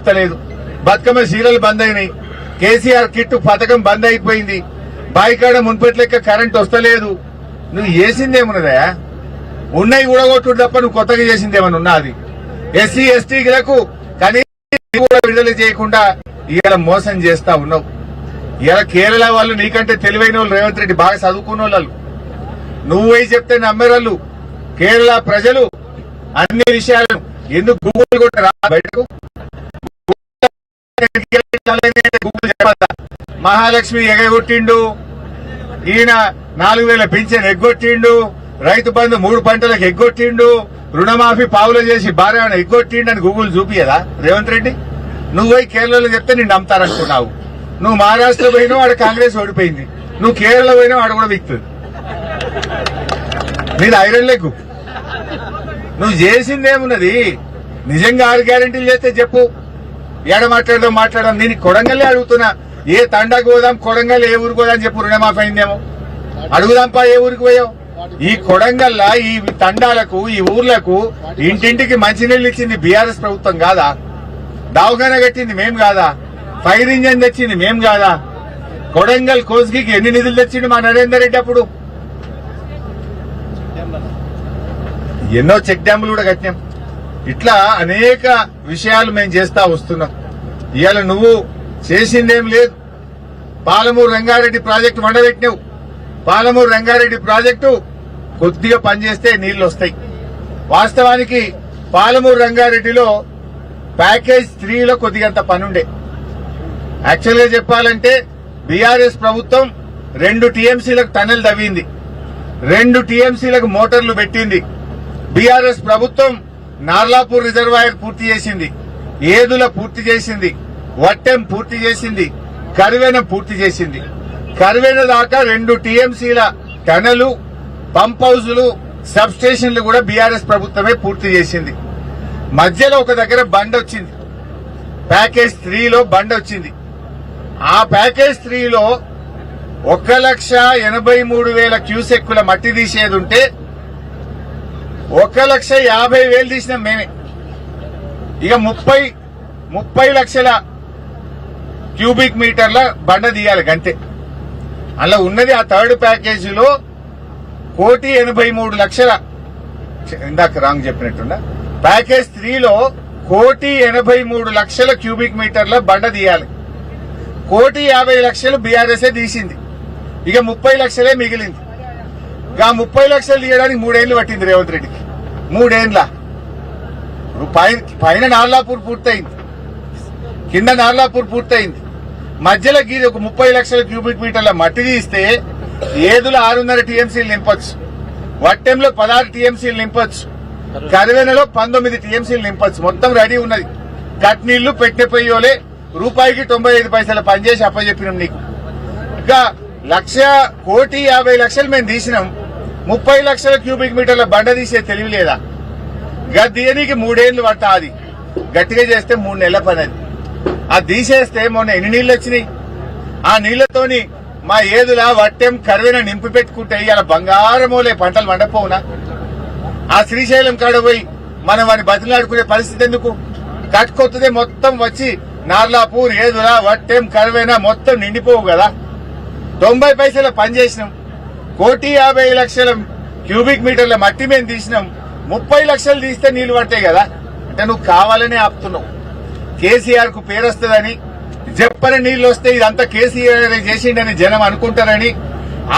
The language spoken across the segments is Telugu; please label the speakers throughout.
Speaker 1: వస్తలేదు, బతుకమ్మ సీరియల్ బంద్ అయినాయి, కేసీఆర్ కిట్ పథకం బంద్ అయిపోయింది, బాయికాడ మున్పటి లెక్క కరెంట్ వస్తలేదు. నువ్వు చేసిందేమున్నదా? ఉన్నాయి ఊడగొట్టుడు తప్ప నువ్వు కొత్తగా చేసిందేమన్నా ఉన్నా? అది ఎస్సీ ఎస్టీలకు కనీసం కూడా విడుదల చేయకుండా ఇవాళ మోసం చేస్తా ఉన్నావు. ఇవాళ కేరళ వాళ్ళు నీకంటే తెలివైన వాళ్ళు, రేవంత్ రెడ్డి బాగా చదువుకున్న వాళ్ళు, నువ్వై చెప్తే నమ్మేవాళ్ళు. కేరళ ప్రజలు అన్ని విషయాలను ఎందుకు గూగుల్ కూడా రా బయటకు, గూగుల్ చెప్పదా? మహాలక్ష్మి ఎగగొట్టిండు, ఈయన 4000 పింఛన్ ఎగ్గొట్టిండు, రైతు బంధు 3 పంటలకు ఎగ్గొట్టిండు, రుణమాఫీ పావులు చేసి భార్య ఎగ్గొట్టిండు అని గూగుల్ చూపియదా రేవంత్ రెడ్డి? నువ్వై కేరళలో చెప్తే నిన్ను నమ్ముతారనుకున్నావు. నువ్వు మహారాష్ట్ర పోయినావు, ఆడ కాంగ్రెస్ ఓడిపోయింది. నువ్వు కేరళ పోయినావు, ఆడ కూడా విక్తుంది. నీది ఐరన్ లెగ్గు. నువ్వు చేసిందేమున్నది? నిజంగా 6 గ్యారెంటీలు చేస్తే చెప్పు. ఏడ మాట్లాడడం నేను కొడంగల్లే అడుగుతున్నా. ఏ తండాకు పోదాం, కొడంగల్ ఏ ఊరికి పోదాం చెప్పు. రుణమాఫీ అయిందేమో అడుగుదాంపా. ఏ ఊరికి పోయావు? ఈ కొడంగల్లా ఈ తండాలకు ఈ ఊర్లకు ఇంటింటికి మంచినీళ్ళు ఇచ్చింది బీఆర్ఎస్ ప్రభుత్వం కాదా? దవాఖాన కట్టింది మేం కాదా? ఫైర్ ఇంజన్ తెచ్చింది మేం కాదా? కొడంగల్ కోస్గికి ఎన్ని నిధులు తెచ్చిండు మా నరేందర్ రెడ్డి? అప్పుడు ఎన్నో చెక్ డ్యాములు కూడా కట్టినాం. ఇట్లా అనేక విషయాలు మేము చేస్తా వస్తున్నాం. ఇవాళ నువ్వు చేసిందేం లేదు. పాలమూరు రంగారెడ్డి ప్రాజెక్టు వండబెట్టినావు. పాలమూరు రంగారెడ్డి ప్రాజెక్టు కొద్దిగా పనిచేస్తే నీళ్లు వస్తాయి. వాస్తవానికి పాలమూరు రంగారెడ్డిలో ప్యాకేజ్ 3లో కొద్దిగంత పనుండే. యాక్చువల్ గా చెప్పాలంటే బీఆర్ఎస్ ప్రభుత్వం 2 టీఎంసీలకు టనెల్ తవ్వింది, 2 టీఎంసీలకు మోటార్లు పెట్టింది. బీఆర్ఎస్ ప్రభుత్వం నార్లాపూర్ రిజర్వాయర్ పూర్తి చేసింది, ఏదుల పూర్తి చేసింది, వట్టెం పూర్తి చేసింది, కరివెన పూర్తి చేసింది. కరివెన దాకా 2 టీఎంసీల టనెలు, పంప్ హౌజులు, సబ్ స్టేషన్లు కూడా బీఆర్ఎస్ ప్రభుత్వమే పూర్తి చేసింది. మధ్యలో ఒక దగ్గర బండ్ వచ్చింది, ప్యాకేజ్ 3లో బండ్ వచ్చింది. ఆ ప్యాకేజ్ 3లో 1,83,000 క్యూసెక్కుల మట్టి తీసేది ఉంటే 1,50,000 తీసినాం మేమే. ఇక 30 లక్షల క్యూబిక్ మీటర్ల బండ తీయాలి గంతే. అలా ఉన్నది ఆ థర్డ్ ప్యాకేజీలో 1,83,00,000. ఇందాక రాంగ్ చెప్పినట్టున్నా. ప్యాకేజ్ 3లో 1,83,00,000 క్యూబిక్ మీటర్ల బండ తీయాలి. 1,50,00,000 బీఆర్ఎస్ఏ తీసింది. ఇక 30 లక్షలే మిగిలింది. ఆ 30 లక్షలు తీయడానికి 3 ఏళ్లు పట్టింది రేవంత్ రెడ్డికి. 3 ఏళ్ల పైన నార్లాపూర్ పూర్తయింది, కింద నార్లాపూర్ పూర్తయింది. మధ్యలో గీది ఒక 30 లక్షల క్యూబిక్ మీటర్ల మట్టి తీస్తే ఏదులో 6.5 టీఎంసీలు నింపొచ్చు, వట్టెంలో 16 టీఎంసీలు నింపొచ్చు, కరివెనలో 19 టీఎంసీలు నింపొచ్చు. మొత్తం రెడీ ఉన్నది. కట్ నీళ్లు పెట్టే పొయ్యోలే రూపాయికి 95 పైసలు పనిచేసి అప్పచెప్పినాం నీకు. ఇంకా 1,50,00,000 మేము తీసినాం. 30 లక్షల క్యూబిక్ మీటర్ల బండ తీసే తెలివి లేదా? దీనికి 3 ఏళ్లు పట్టా. అది గట్టిగా చేస్తే 3 నెలల పని. అది తీసేస్తే మొన్న ఎన్ని నీళ్లు వచ్చినాయి? ఆ నీళ్లతోని మా ఏదులా వట్టెం కరివెన నింపి పెట్టుకుంటే ఇలా బంగారమోలే పంటలు వండపోవునా? ఆ శ్రీశైలం కాడ పోయి మనం వాడిని బతిలాడుకునే పరిస్థితి ఎందుకు? కట్టుకొత్తదే మొత్తం వచ్చి నార్లాపూర్, ఏదులా, వట్టెం, కరివెన మొత్తం నిండిపోవు కదా. 90 పైసల పని చేసినాం. 1,50,00,000 క్యూబిక్ మీటర్ల మట్టి మేము తీసినాం. 30 లక్షలు తీస్తే నీళ్లు పడతాయి కదా. అంటే నువ్వు కావాలనే ఆపుతున్నావు. కేసీఆర్ కు పేరు వస్తుందని, చెప్పని నీళ్లు వస్తే ఇదంతా కేసీఆర్ చేసిండని జనం అనుకుంటారని,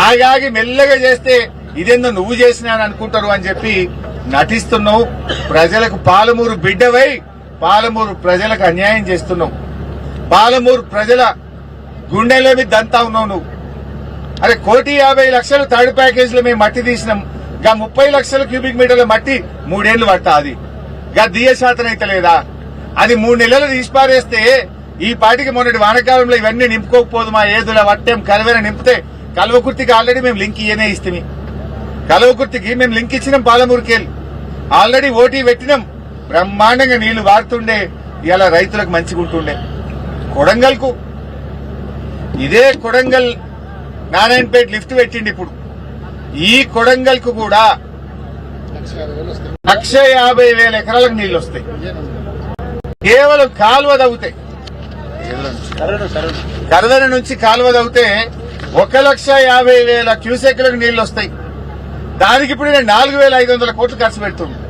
Speaker 1: ఆగాగి మెల్లగా చేస్తే ఇదేందో నువ్వు చేసినా అని అనుకుంటారు అని చెప్పి నటిస్తున్నావు. ప్రజలకు పాలమూరు బిడ్డవై పాలమూరు ప్రజలకు అన్యాయం చేస్తున్నావు. పాలమూరు ప్రజల గుండెల మీద దంతా ఉన్నావు నువ్వు. అరే 1,50,00,000 థర్డ్ ప్యాకేజ్ లో మేము మట్టి తీసినాం. గా 30 లక్షల క్యూబిక్ మీటర్ల మట్టి 3 ఏళ్లు పడతా. అది గా దియ శాతం అయితే లేదా? అది 3 నెలలు తీసిపారేస్తే ఈ పాటికి మొన్నటి వానకాలంలో ఇవన్నీ నింపుకోకపోదు. మా ఏదుల, వట్టెం, కరివెన నింపితే కల్వకుర్తికి ఆల్రెడీ మేము లింక్ ఇయనే ఇస్తాం. కల్వకుర్తికి మేము లింక్ ఇచ్చినాం. పాలమూరుకి వెళ్ళి ఆల్రెడీ ఓటీ పెట్టినాం. బ్రహ్మాండంగా నీళ్లు వారుతుండే. ఇలా రైతులకు మంచిగా ఉంటుండే. కొడంగల్కు ఇదే కొడంగల్ నారాయణపేట లిఫ్ట్ పెట్టిండి. ఇప్పుడు ఈ కొడంగల్ కు కూడా 1,50,000 ఎకరాలకు నీళ్లు వస్తాయి. కేవలం కాలువ తవ్వుతాయి కరదన నుంచి కాలువ తవ్వుతే 1,50,000 క్యూసెక్లకు నీళ్లు వస్తాయి. దానికి ఇప్పుడు నేను 4,500 కోట్లు ఖర్చు పెడుతున్నాను.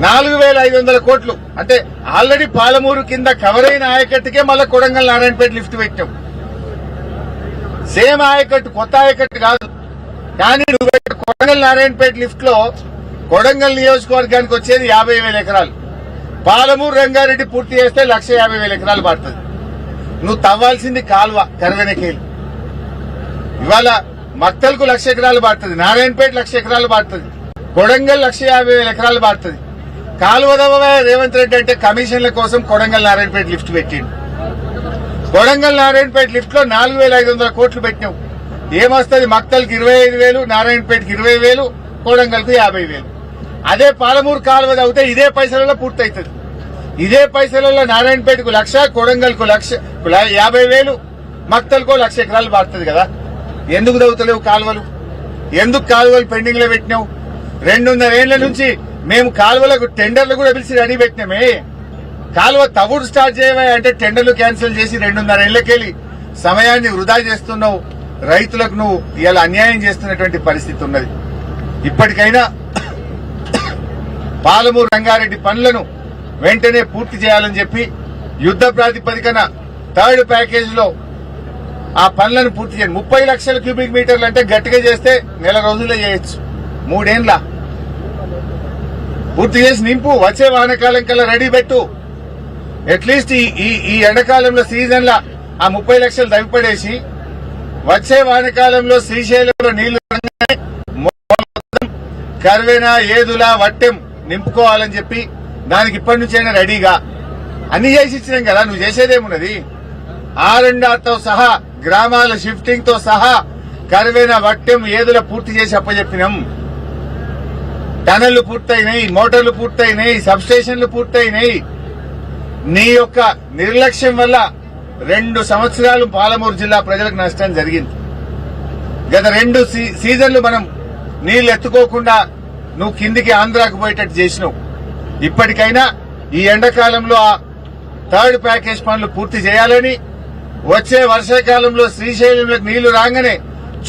Speaker 1: 4,500 కోట్లు అంటే ఆల్రెడీ పాలమూరు కింద కవర్ అయిన ఆయకట్టుకే మళ్ళా కొడంగల్ నారాయణపేట లిఫ్ట్ పెట్టాం. సేమ్ ఆయకట్టు, కొత్త ఆయకట్టు కాదు. కానీ నువ్వు కొడంగల్ నారాయణపేట లిఫ్ట్ లో కొడంగల్ నియోజకవర్గానికి వచ్చేది 50,000 ఎకరాలు. పాలమూరు రంగారెడ్డి పూర్తి చేస్తే 1,50,000 ఎకరాలు పడుతుంది. నువ్వు తవ్వాల్సింది కాల్వ కరవెనకేలు. ఇవాళ మక్తల్కు 1,00,000 ఎకరాలు పడుతుంది, నారాయణపేట 1,00,000 ఎకరాలు పడుతుంది, కొడంగల్ 1,50,000 ఎకరాలు పడుతుంది. కాలువ తవ్వవే రేవంత్ రెడ్డి అంటే కమిషన్ల కోసం కొడంగల్ నారాయణపేట లిఫ్ట్ పెట్టిండు. కొడంగల్ నారాయణపేట లిఫ్ట్ లో 4,500 కోట్లు పెట్టినావు. ఏమొస్తుంది? మక్తల్కి 25,000, నారాయణపేటకి 20,000, కొడంగల్కు 50,000. అదే పాలమూరు కాలువ తవ్వితే ఇదే పైసలలో పూర్తవుతుంది. ఇదే పైసలలో నారాయణపేటకు 1,00,000, కొడంగల్కు 50,000, మక్తల్కో 1,00,000 ఎకరాలు పడుతుంది కదా. ఎందుకు తవ్వుతలేవు కాలువలు? ఎందుకు కాలువలు పెండింగ్ లో పెట్టినావు? 2.5 ఏళ్ల నుంచి మేము కాలువలకు టెండర్లు కూడా పిలిచి రెడీ పెట్టినామే. కాలువ తవ్వుడు స్టార్ట్ చేయవా అంటే టెండర్లు క్యాన్సిల్ చేసి 2.5 ఏళ్లకెళ్లి సమయాన్ని వృధా చేస్తున్నావు. రైతులకు నువ్వు ఇలా అన్యాయం చేస్తున్నటువంటి పరిస్థితి ఉన్నది. ఇప్పటికైనా పాలమూరు రంగారెడ్డి పనులను వెంటనే పూర్తి చేయాలని చెప్పి యుద్ద ప్రాతిపదికన 3rd ప్యాకేజ్ లో ఆ పనులను పూర్తి చేయండి. 30 లక్షల క్యూబిక్ మీటర్లు అంటే గట్టిగా చేస్తే 1 నెల రోజుల్లో చేయొచ్చు. 3 ఏళ్ల పూర్తి చేసి నింపు. వచ్చే వానాకాలం కల్లా రెడీ పెట్టు. అట్లీస్ట్ ఈ ఎండాకాలంలో సీజన్ లా ఆ 30 లక్షలు తగ్గిపడేసి వచ్చే వానాకాలంలో శ్రీశైలంలో నీళ్లు కర్వేనా, ఏదులా, వట్టెం నింపుకోవాలని చెప్పి దానికి ఇప్పటి నుంచైనా రెడీగా అన్ని చేసి ఇచ్చినాం కదా. నువ్వు చేసేదేమున్నది? R&Rతో సహా గ్రామాల షిఫ్టింగ్ తో సహా కర్వేనా, వట్టెం, ఏదుల పూర్తి చేసి అప్పచెప్పినాం. టనళ్లు పూర్తయినాయి, మోటార్లు పూర్తయినాయి, సబ్ స్టేషన్లు పూర్తయినాయి. నీ యొక్క నిర్లక్ష్యం వల్ల 2 సంవత్సరాలు పాలమూరు జిల్లా ప్రజలకు నష్టం జరిగింది. గత 2 సీజన్లు మనం నీళ్లు ఎత్తుకోకుండా నువ్వు కిందికి ఆంధ్రాకు పోయేటట్టు చేసినావు. ఇప్పటికైనా ఈ ఎండాకాలంలో ఆ 3rd ప్యాకేజ్ పనులు పూర్తి చేయాలని, వచ్చే వర్షాకాలంలో శ్రీశైలంలోకి నీళ్లు రాగానే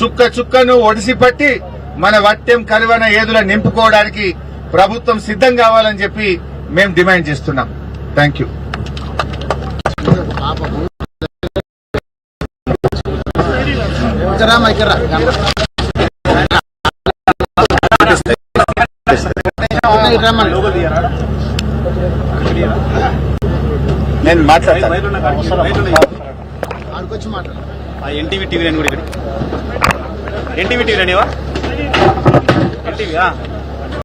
Speaker 1: చుక్క చుక్కను ఒడిసి పట్టి మన వట్టెం, కరువన, ఏదుల నింపుకోవడానికి ప్రభుత్వం సిద్దం కావాలని చెప్పి మేము డిమాండ్ చేస్తున్నాం. Thank you. నేను మాట్లాడతాను.
Speaker 2: ఎన్టీవీ టీవీ నేను కూడా ఇక్కడ ఎన్టీవీ టీవీ రానివా ఎన్టీవీ